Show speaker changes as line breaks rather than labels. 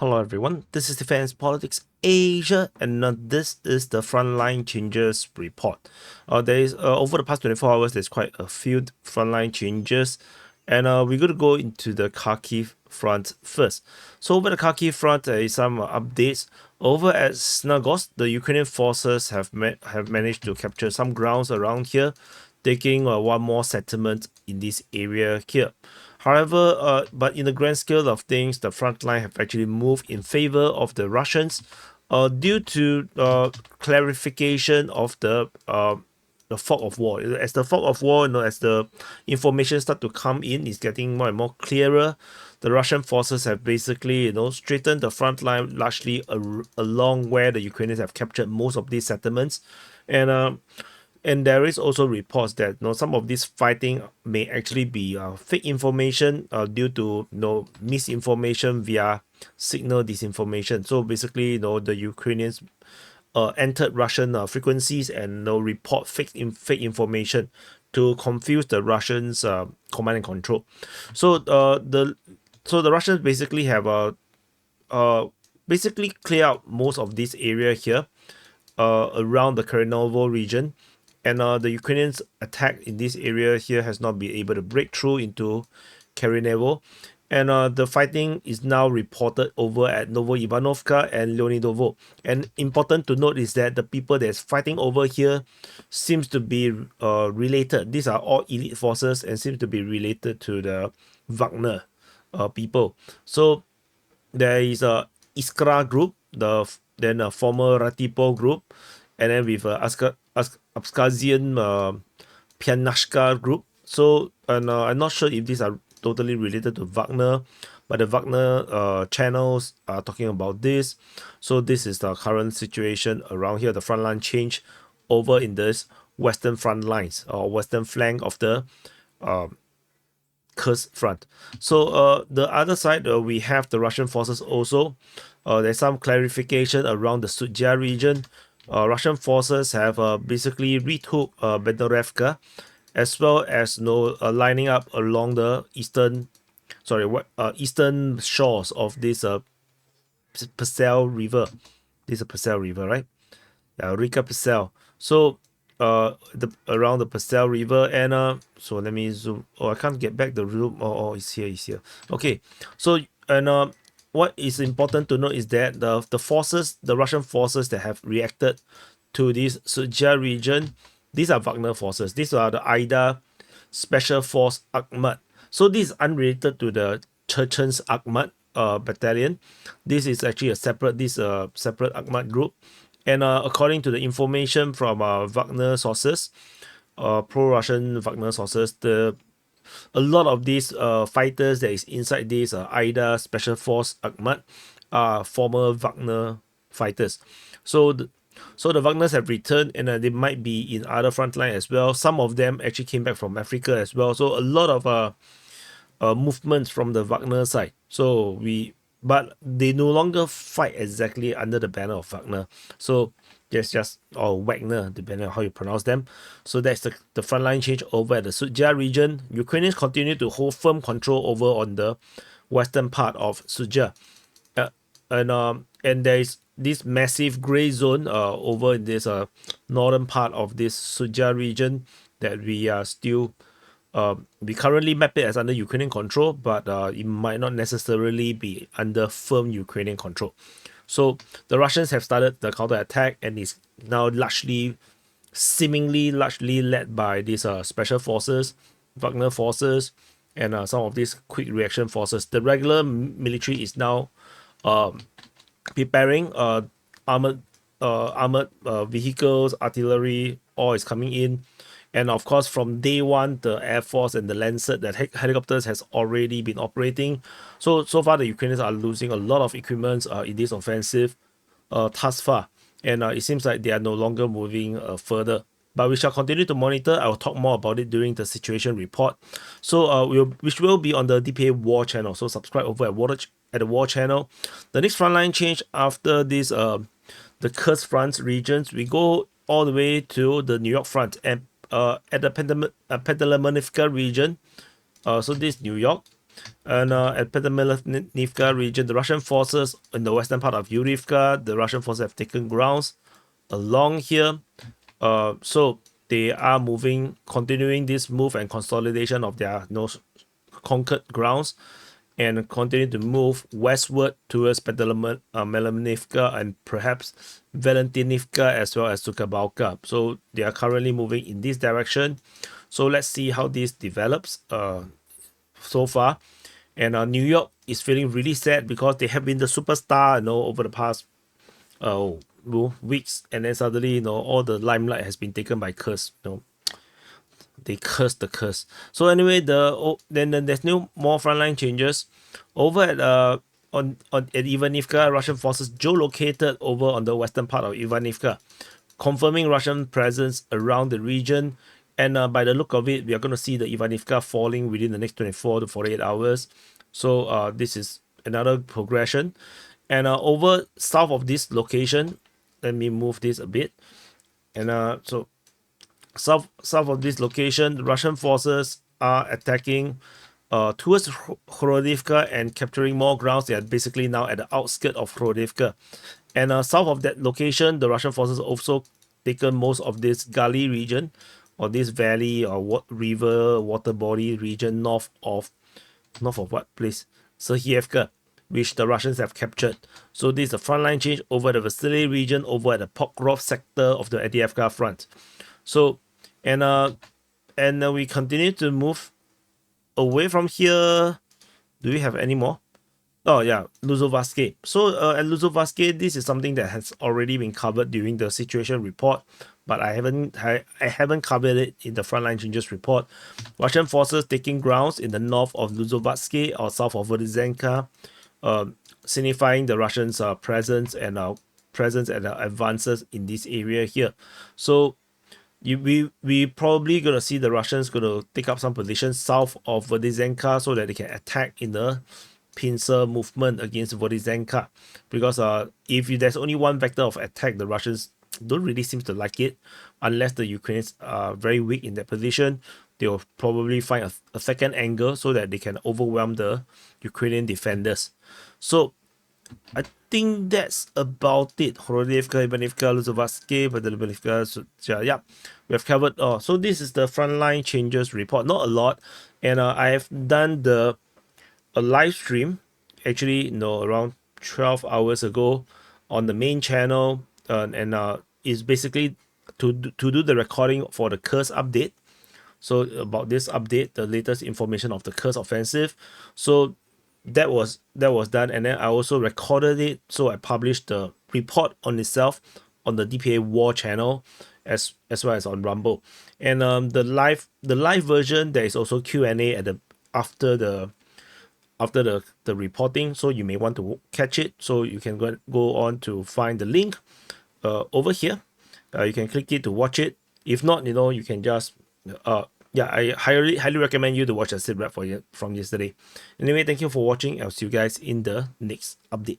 Hello everyone, this is Defense Politics Asia, and this is the Frontline Changes report. There is over the past 24 hours, there's quite a few frontline changes, and we're going to go into the Kharkiv front first. So over the Kharkiv front, there is some updates. Over at Snagorsk, the Ukrainian forces have managed to capture some grounds around here, taking one more settlement in this area here. However, but in the grand scale of things, the front line have actually moved in favor of the Russians due to clarification of the fog of war. As the fog of war, as the information start to come in, it's getting more and more clearer. The Russian forces have basically, straightened the front line largely along where the Ukrainians have captured most of these settlements, and there is also reports that some of this fighting may actually be fake information due to misinformation via signal disinformation. So basically, the Ukrainians entered Russian frequencies and report fake information to confuse the Russians' command and control. So the Russians basically have basically clear out most of this area here around the Kharkiv region. And the Ukrainians' attack in this area here has not been able to break through into Kharkiv. And the fighting is now reported over at Novoivanovka and Leonidovo. And important to note is that the people that's fighting over here seems to be related. These are all elite forces and seem to be related to the Wagner people. So there is a Iskra group, then a former Ratipo group, and then with Abkhazian Pianashka group. So, and I'm not sure if these are totally related to Wagner, but the Wagner channels are talking about this. So this is the current situation around here. The front line change over in this western front lines or western flank of the Kursk front. So the other side, we have the Russian forces also. There's some clarification around the Sudzha region. Russian forces have basically retook Bedorevka, as well as lining up along the eastern shores of this Pesel River. This is a Pesel River, right? Rika Pesel. So around the Pesel River, and so let me zoom. Oh, I can't get back the room. Oh, it's here. Okay. So and what is important to note is that the Russian forces that have reacted to this Sudzha region, these are Wagner forces. These are the Ida Special Force Akhmat. So this is unrelated to the Chechen's Akhmat battalion. This is actually a separate Akhmat group. And according to the information from Wagner sources, pro-Russian Wagner sources, a lot of these fighters that is inside this Ida Special Force Akhmat are former Wagner fighters. So the Wagners have returned, and they might be in other frontline as well. Some of them actually came back from Africa as well. So a lot of movements from the Wagner side. But they no longer fight exactly under the banner of Wagner. So there's just Wagner, depending on how you pronounce them. So that's the frontline change over at the Sudzha region. Ukrainians continue to hold firm control over on the western part of Sudzha. And there is this massive gray zone over in this northern part of this Sudzha region that we are still we currently map it as under Ukrainian control, but it might not necessarily be under firm Ukrainian control. So the Russians have started the counterattack, and is now seemingly largely led by these special forces, Wagner forces, and some of these quick reaction forces. The regular military is now preparing armored vehicles, artillery, all is coming in. And of course, from day one, the Air Force and the Lancet, that helicopters has already been operating. So far, the Ukrainians are losing a lot of equipment in this offensive thus far. And it seems like they are no longer moving further. But we shall continue to monitor. I will talk more about it during the situation report. So which will be on the DPA War channel. So subscribe over at the War channel. The next frontline change after this, the Kursk front regions, we go all the way to the New York front, and at the Pendelmanivka region. So this New York, And at Petromelnivka region, the Russian forces in the western part of Yurivka, the Russian forces have taken grounds along here. So they are continuing this move and consolidation of their conquered grounds, and continue to move westward towards Petromelnivka and perhaps Valentinivka as well as Sukabalka. So they are currently moving in this direction. So let's see how this develops so far. And New York is feeling really sad because they have been the superstar, over the past weeks, and then suddenly, all the limelight has been taken by Kursk. They cursed the curse. So anyway, then there's no more frontline changes over at at Ivanivka. Russian forces geolocated over on the western part of Ivanivka, confirming Russian presence around the region. And by the look of it, we are going to see the Ivanivka falling within the next 24 to 48 hours. So this is another progression. And over south of this location, let me move this a bit. And so south of this location, the Russian forces are attacking towards Horodivka and capturing more grounds. They are basically now at the outskirts of Horodivka. And south of that location, the Russian forces also taken most of this gully region, or this valley or river water body region north of what place? Serhievka, which the Russians have captured. So this is a frontline change over the Vasily region, over at the Pokrovsk sector of the Avdiivka front. So, and we continue to move away from here. Do we have any more? Oh yeah, Lozuvatka. So at Lozuvatka, this is something that has already been covered during the situation report, but I haven't covered it in the frontline changes report. Russian forces taking grounds in the north of Lozuvatka or south of Vodyzenka, signifying the Russians' presence and advances in this area here. So we probably gonna see the Russians gonna take up some positions south of Vodyzenka so that they can attack in the pincer movement against Vodyzenka, because if there's only one vector of attack, the Russians don't really seem to like it. Unless the Ukrainians are very weak in that position, they will probably find a second angle so that they can overwhelm the Ukrainian defenders. So I think that's about it. Horodivka, Ivanivka, Lozuvatka, Petromelnivka, Sudzha. Yeah, we have covered. So this is the frontline changes report. Not a lot, and I have done a live stream, actually, around 12 hours ago on the main channel, and is basically to do the recording for the Kursk update. So about this update, the latest information of the Kursk offensive. So that was done, and then I also recorded it. So I published the report on itself on the DPA War channel, as well as on Rumble. And the live version, there is also Q&A at the after the reporting, so you may want to catch it. So you can go on to find the link over here. You can click it to watch it. If not, you can just I highly recommend you to watch the sit rep from yesterday. Anyway, thank you for watching. I'll see you guys in the next update.